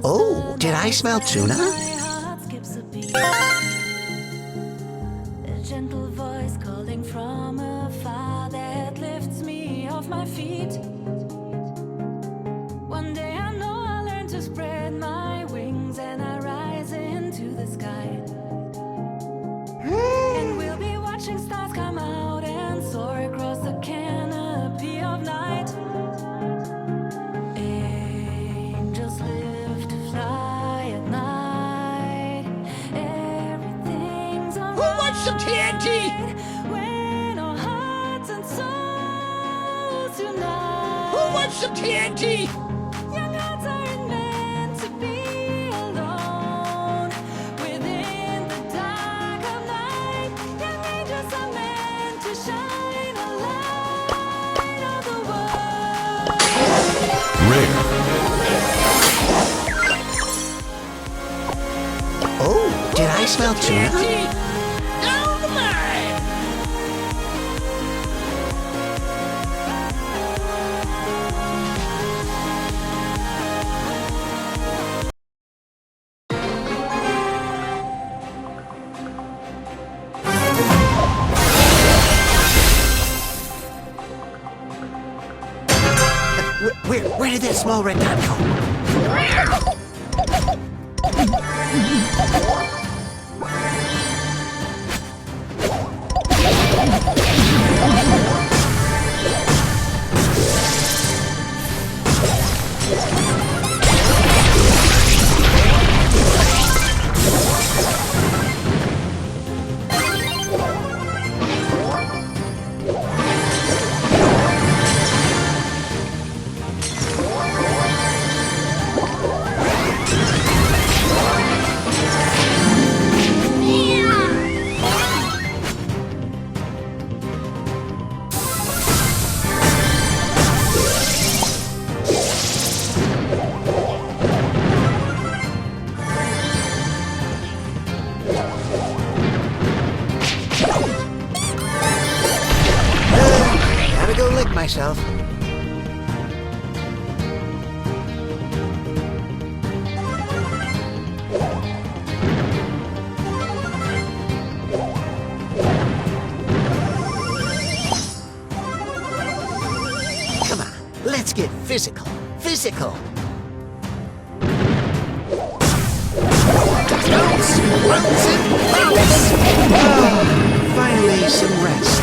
Oh, did I smell tuna? A gentle voice calling from afar that lifts me off my feet. One day I know I'll learn to spread my wings and I rise into the sky. And we'll be watching stars come out and soar across the canopy of night. Angels live to fly at night. Everything's alright. Who wants some TNT? When our hearts and souls unite. Who wants some TNT? Young hearts aren't meant to be alone. Within the dark of night, young angels are meant to shine a light on the world. Oh, did I smell tuna? TNT! Down the line! Where did that small red dot go? Gotta go lick myself. Come on, let's get physical. Physical. Bounce! Bounce and bounce! Ah, finally, some rest.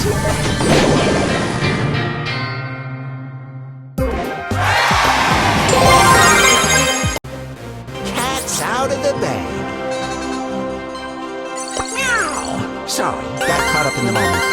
Cat's out of the bag. Meow! Sorry, got caught up in the moment.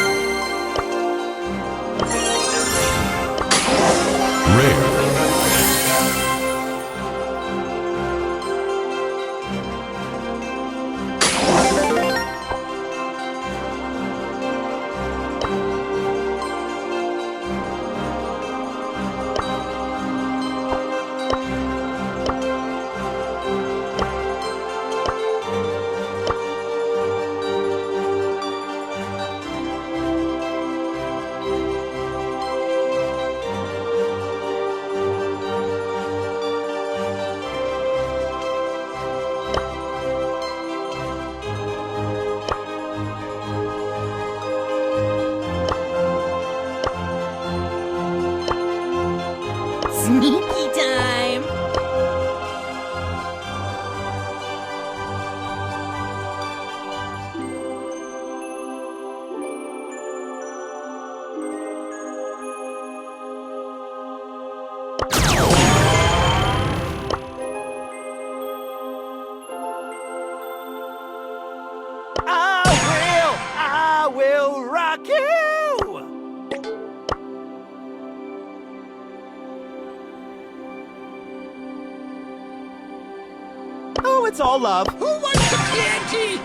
Sneaky time. I will rock you! Oh, it's all love. Who wants some TNT?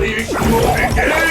humiliation will begin!